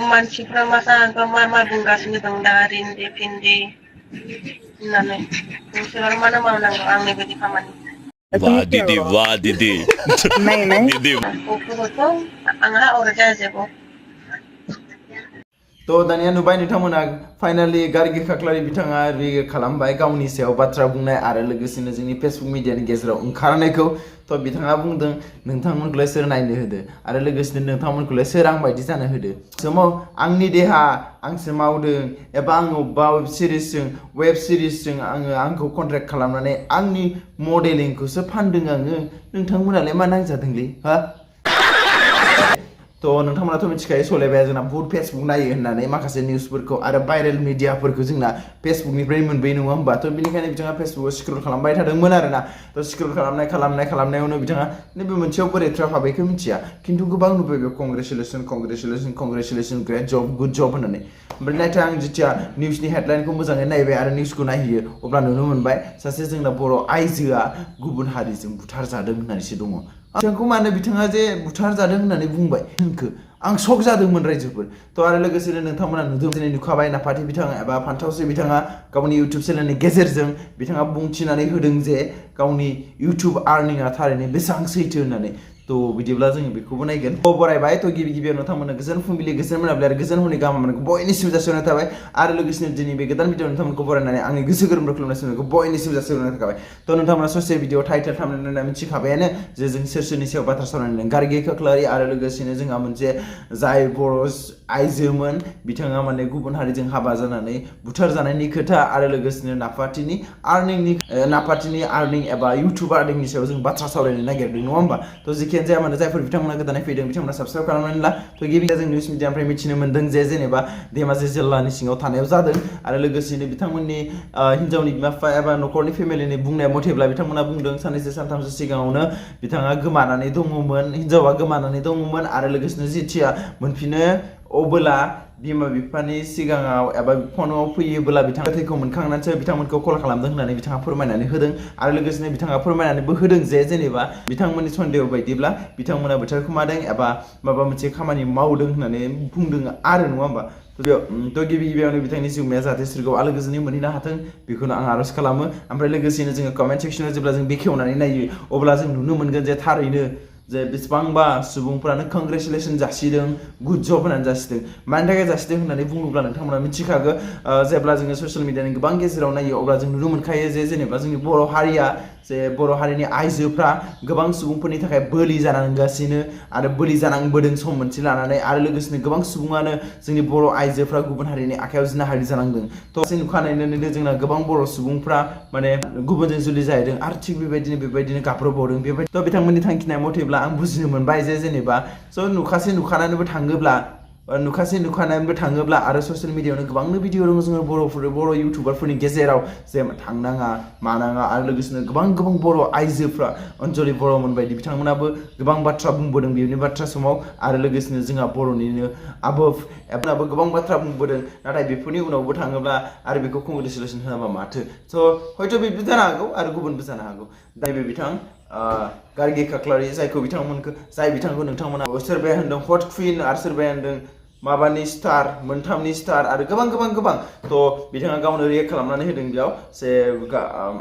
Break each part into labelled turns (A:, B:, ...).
A: मानसिफ्रा मा बुंगासिनो दं दा रिन्दि फिन्दि होननानै नोंसोर मानो मावनांगौ आंनि बायदि खामानि
B: वाह दीदी दीदी
A: बेफोरखौ आंहा अरजाया जेबो
C: तो दानिया नुबाय नोंथांमोना फाइनाली गार्गि खाख्लारि बिथाङा रिगे खालामबाय गावनि सायाव बाथ्रा बुंनाय आरो लोगोसेनो जोंनि फेसबुक मिडियानि गेजेराव ओंखारनायखौ तो बिथाङा बुंदों नोंथांमोनखौलाय सोर नायनो होदो आरो लोगोसेनो नोंथांमोनखौलाय सोर आं बायदि जानो होदो समाव आंनि देहा आंसो मावदों एबा आं अबेबा वेब सिरिजजों आंखौ कन्ट्रेक्ट खालामनानै आंनि मडेलिंखौसो फानदों आङो नोंथांमोनालाय मा नांजादोंलै हा तो नोंथांमोनाथ' मिथिखायो सलायबाय जोंना बहुत फेसबुक नायो होननानै माखासे निउसफोरखौ आरो भाइरेल मिडियाफोरखौ जोंना फेसबुकनिफ्राय मोनबोयो नङा होमबा तो बेनिखायनो बिथाङा फेसबुकाव स्क्रल खालामबाय थादोंमोन आरोना तो स्क्रल खालामनायावनो बिथाङा नैबे मोनसेयाव बोरै ट्राफाबायखौ मिथिया खिन्थु गोबां नुबाय बे कंग्रेचुलेसन ग्रेट जब गुड जब होननानै ओमफ्राय नाथाय आं जेथिया निउसनि हेडलाइनखौ मोजाङै नायबाय आरो निउसखौ नायहैयो अब्ला नुनो मोनबाय सासे जोंना बर' आइजोआ गुबुन हारिजों बुथारजादों होननानैसो दङ बिथांखौ मानो बिथाङा जे बुथारजादों होननानै बुंबाय होनखो आं शक जादोंमोन रायजोफोर तो आरो लोगोसेनो नोंथांमोना नुदों दिनै नुखाबाय नाफाथि बिथाङा एबा फान्थावस्रि बिथाङा गावनि इउटुब चेनेलनि गेजेरजों बिथाङा बुंथिनानै होदों जे गावनि इउटुब आर्निंआ थारैनो बेसेबां सैथो होननानै तो बिदिब्ला जों बेखौबो नायगोन बरायबाय तो गिबियाव नोंथांमोननो गोजोन फुंबिलि गोजोन मोनाबिलि आरो गोजोन हरनि गाहाम हामलायनायखौ बयनिसिम जासिहरनाय थाबाय आरो लोगोसेनो दिनै बे गोदान भिडिअ नोंथांमोनखौ बरायनानै आंनि गोसो गोरबोनिफ्राय खुलुमनायखौ बयनिसिम जासिहरनाय थाबाय तो नोंथांमोना ससे भिडिअ टाइटेल थामनेल मिथिखाबायानो जे जों सोरनि सायाव बाथ्रा सावरायनो गार्गि खाख्लारि आरो लोगोसेनो जोंहा मोनसे जाय बर' आइजोमोन बिथाङा माने गुबुन हारिजों हाबा जानानै बुथारजानायनि खोथा आरो लोगोसेनो नाफाथिनि आर्निं एबा इउटुब आर्निंनि सायाव जों बाथ्रा सावरायनो नागिरदों नङा होमबा तो जिखियानो जाया मानो जायफोर बिथांमोना गोदानै फैदों बिथांमोना साबस्क्राइब खालामनानै ला तो गिबियाव जों निउस मिडियानिफ्राय मिथिनो मोन्दों जे जेनेबा धेमाजि जिल्लानि सिङाव थानायाव जादों आरो लोगोसेनो बिथांमोननि हिन्जावनि बिमा बिफा एबा न'खरनि फेमिलिनि बुंनाय मथेब्ला बिथांमोना बुंदों साननैसो सानथामसो सिगाङावनो बिथाङा गोमानानै दङमोन हिन्जावा गोमानानै दङमोन आरो लोगोसेनो जेथिया मोनफिनो अबोला बिमा बिफानि सिगाङाव एबा फनाव फैयोब्ला बिथाङा थैखौ मोनखांनानैसो बिथांमोनखौ कल खालामदों होननानै बिथाङा फोरमायनानै होदों आरो लोगोसेनो बिथाङा फोरमायनानैबो होदों जे जेनेबा बिथांमोननि सन्देह बायदिब्ला बिथांमोना बुथारखोमादों एबा माबा मोनसे खामानि मावदों होननानै बुंदों आरो नङा होमबा तो गिबियावनो बिथांनि जिउमाया जाहाथे सोरगोआव आलो गोजोनै मोनहैनो हाथों बेखौनो आं आरज खालामो ओमफ्राय लोगोसेनो जोङो कमेन्ट सेक्सनाव जेब्ला जों बेखेवनानै नायो अब्ला जों नुनो मोनगोन जे थारैनो जे बेसेबांबा सुबुंफ्रानो कंग्रेचुलेसन जासिदों गुड जब होननानै जासिदों मानि थाखाय जासिदों होननानै बुङोब्ला नोंथांमोना मिथिखागौ जेब्ला जोङो ससियेल मिडियानि गोबां गेजेराव नायो अब्ला जों नुनो मोनखायो जे जेनेबा जोंनि बर' हारिया जे बर' हारिनि आइजोफ्रा गोबां सुबुंफोरनि थाखाय बोलि जानांगासिनो आरो बोलि जानांबोदों सम मोनसे लानानै आरो लोगोसेनो गोबां सुबुङानो जोंनि बर' आइजोफ्रा गुबुन हारिनि आखायाव जिनाहारि जानांदों तो नुखानायनो जोंना गोबां बर' सुबुंफ्रा माने गुबुनजों जुलि जाहैदों आरो थिग बेबायदिनो गाब्रबावदों बेबायदि तो बिथांमोननि थांखिनाय मथेब्ला आं बुजिनो मोनबाय जे जेनेबा नुखानानैबो थाङोब्ला आरो ससियेल मिडियायावनो गोबांनो भिडिअ दङ जोङो बर' इउटुबारफोरनि गेजेराव जे थांनाङा मानाङा आरो लोगोसेनो गोबां बर' आइजोफ्रा अनजलि बर'मोन बायदि बिथांमोनाबो गोबां बाथ्रा बुंबोदों बेनि बाथ्रा समाव आरो लोगोसेनो जोंहा बर'निनो एबनाबो गोबां बाथ्रा बुंबोदों नाथाय बेफोरनि उनावबो थाङोब्ला आरो बेखौ कंग्रेचुलेसन होनाबा माथो स' हयथ' बेबो जानो हागौ आरो गुबुनबो जानो हागौ नैबे बिथां गार्गि खाख्लारि जाय बिथांखौ नोंथांमोना सोरबाया होनदों हट क्वीन आरो सोरबाया होनदों माबानि स्टार मोनथामनि स्टार आरो गोबां तो बिथाङा गावनो रिएक्ट खालामनानै होदों बेयाव जे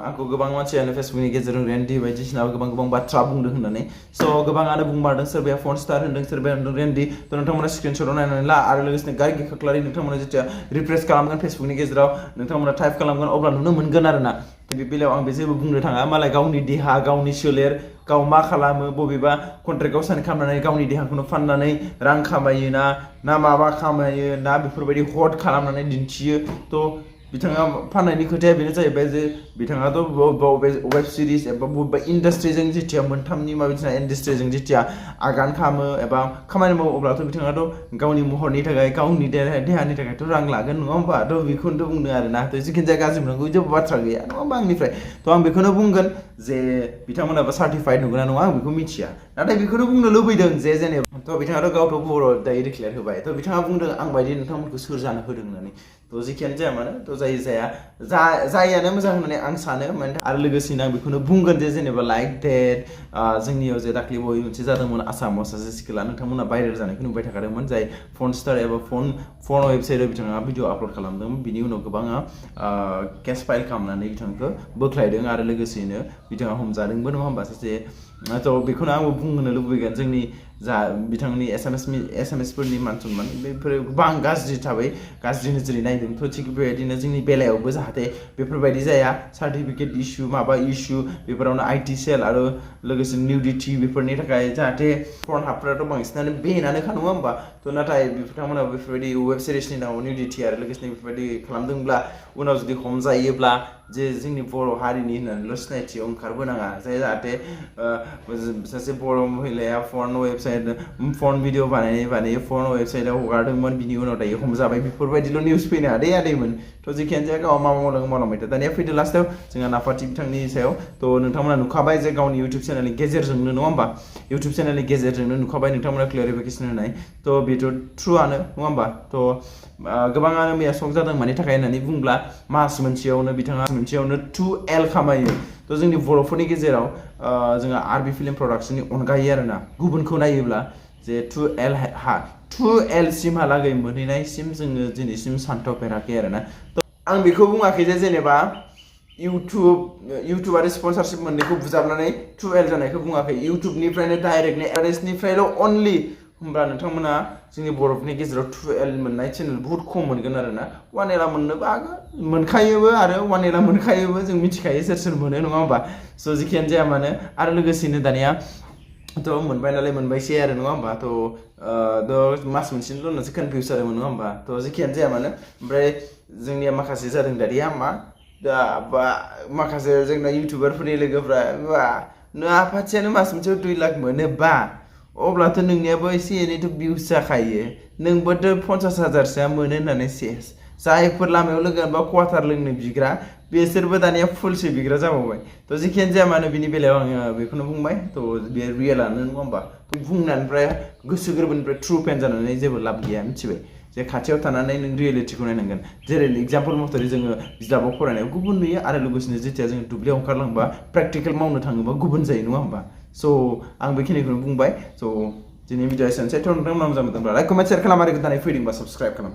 C: आंखौ गोबां मानसियानो फेसबुकनि गेजेरजों रेन्डि बायदिसिना गोबां बाथ्रा बुंदों होननानै स' गोबाङानो बुंमारदों सोरबाया फन स्टार होनदों सोरबाया होनदों रेन्डि तो नोंथांमोना स्क्रिनशटआव नायनानै ला आरो लोगोसेनो गार्गि खाख्लारि नोंथांमोना जेथिया रिफ्रेस खालामगोन फेसबुकनि गेजेराव नोंथांमोना टाइप खालामगोन अब्ला नुनो मोनगोन आरोना बे बेलायाव आं जेबो बुंनो थाङा मालाय गावनि देहा गावनि सोलेर गाव मा खालामो बबेबा कन्ट्रेक्टआव साइन खालामनानै गावनि देहाखौनो फाननानै रां खामायो ना माबा खामायो ना बेफोरबायदि हट खालामनानै दिन्थियो तो बिथाङा फाननायनि खोथाया बेनो जाहैबाय जे बिथाङाथ' वेब सिरिज एबा बबेबा इन्डास्ट्रिजों जेथिया मोनथामनि बायदिसिना इन्डास्ट्रिजों जेथिया आगान खालामो एबा खामानि मावो अब्लाथ' बिथाङाथ' गावनि महरनि थाखाय गावनि देहानि थाखायथ' रां लागोन नङा होमबा थ' बेखौनोथ' बुंदों आरोना थ' जिखिनि जाया गाज्रि मोननांगौ जेबो बाथ्रा गैया नङा होमबा आंनिफ्राय थ' आं बेखौनो बुंगोन जे बिथांमोनाबो सार्टिफाइड नंगौना नङा आं बेखौ मिथिया नाथाय बेखौनो बुंनो लुबैदों जे जेनेबा थ' बिथाङाथ' गावथ' बर' दायो डिक्लेयार होबाय थ' बिथाङा बुंदों आं बायदि नोंथांमोनखौ सोर जानो होदों होननानै थ' जेखियानो जाया मानो थ' जायआनो मोजां होननानै आं सानो आरो लोगोसेनो आं बेखौनो बुंगोन जे जेनेबा लाइक डेट जोंनियाव जे दाख्लै बावै मोनसे जादोंमोन आसामाव सासे सिख्ला नोंथांमोना भाइरेल जानायखौ नुबाय थाखादोंमोन जाय फन स्टार एबा फन वेबसाइटआव बिथाङा भिडिअ आपल'ड खालामदोंमोन बिनि उनाव गोबाङा केस फाइल खालामनानै बिथांखौ बोख्लायदों आरो लोगोसेनो बिथाङा हमजादोंबो नङा होमबा सासे थ' बेखौनो आंबो बुंनो लुबैगोन जोंनि जा बिथांनि एसएमएसफोरनि मान सनमान बेफोरो गोबां गाज्रि थाबाय गाज्रि नोजोरै नायदों थ' थिग बेबायदिनो जोंनि बेलायावबो जाहाथे बेफोरबायदि जाया सार्टिफिकेट इसु माबा इसु बेफोरावनो आइटि सेल आरो लोगोसे निउडिटि बेफोरनि थाखाय जाहाथे फर्न हाबफोराथ' बांसिनानो बेनानोखा नङा होमबा थ' नाथाय बिथांमोना बेफोरबायदि वेब सिरिसनि नामाव निउडिटि आरो लोगोसे बेफोरबायदि खालामदोंब्ला उनाव जुदि हमजायोब्ला जे जोंनि बर' हारिनि होननानैल' सिनायथियाव ओंखारबोनाङा जाहाथे सासे बर' महिलाया फर्न भिडिअ बानायै फर्न वेबसाइटआव हगारदोंमोन बिनि उनाव दायो हमजाबाय बेफोरबायदिल' निउस फैनो हादै आदैमोन थ' जेखियानो जाया गाव मा मावदों मावलांबाय था दानिया फैदो लास्टआव जोंहा नाफाथि बिथांनि सायाव थ' नोंथांमोना नुखाबाय जे गावनि इउटुब चेनेलनि गेजेरजोंनो नङा होमबा इउटुब चेनेलनि गेजेरजोंनो नुखाबाय नोंथांमोना क्लियारिफिकेसन होनाय थ' बेथ' ट्रुआनो नङा होमबा थ' गोबाङानो मैया सक जादों मानि थाखाय होननानै बुंब्ला मास मोनसेयावनो बिथाङा 2L खामायो थ' जोंनि बर'फोरनि गेजेराव जोंहा आरबि फिल्म प्रडाक्सननि अनगायै आरोना गुबुनखौ नायोब्ला जे 2L सिमहालागै मोनहैनायसिम जोङो दिनैसिम सानथ'फेराखै आरोना आं बेखौ बुङाखै जे जेनेबा इउटुब आरो स्पन्सारशिप मोननैखौ बुजाबनानै 2L जानायखौ बुङाखै इउटुबनिफ्रायनो डाइरेक्टलि एडभार्टाइजनिफ्रायल' अनलि होमब्ला नोंथांमोना जोंनि बर'फोरनि गेजेराव 2L मोननाय चेनेल बहुत खम मोनगोन आरोना 1L मोननोबो हागौ मोनखायोबो आरो 1L मोनखायोबो जों मिथिखायो सोर मोनो नङा होमबा स' जेखियानो जाया मानो आरो लोगोसेनो दानिया थ' मोनबाय नालाय मोनबायसै आरो नङा होमबा थ' मास मोनसेनिल' होननासो कनफिउस जादोंमोन नङा होमबा थ' जेखियानो जाया मानो ओमफ्राय जोंनिया माखासे जादों दानिया माखासे जोंना इउटुबारफोरनि लोगोफ्रा आफाथियानो मास मोनसेयाव 2 लाख मोनोबा अब्लाथ' नोंनियाबो एसे एनैथ' भिउस जाखायो नोंबोथ' 50,000सोआ मोनो होननानै सेस जायफोर लामायाव लोगो मोनबा क्वार्टार लोंनो बिग्रा बिसोरबो दानिया फुलसो बिग्रा जाबावबाय थ' जेखियानो जाया मानो बिनि बेलायाव आङो बेखौनो बुंबाय थ' बे रियेलानो नङा होमबा बुंनायनिफ्राय गोसो गोरबोनिफ्राय ट्रु फेन जानानै जेबो लाब गैया मिथिबाय जे खाथियाव थानानै नों रियेलिटिखौ नायनांगोन जेरै एगजाम्पल महरै जोङो बिजाबाव फरायनायाव गुबुन नुयो आरो लोगोसेनो जेथिया जों दुब्लियाव ओंखारलांबा प्रेक्टिकेल मावनो थाङोबा गुबुन जायो नङा होमबा स' आं बेखिनिखौनो बुंबाय स' दिनै भिडिअ एसेनोसै थ' नोंथांमोना मोजां मोनदोंब्ला लाइक कमेन्ट शेयार खालाम आरो गोदानै फैदोंबा साबस्क्राइब खालाम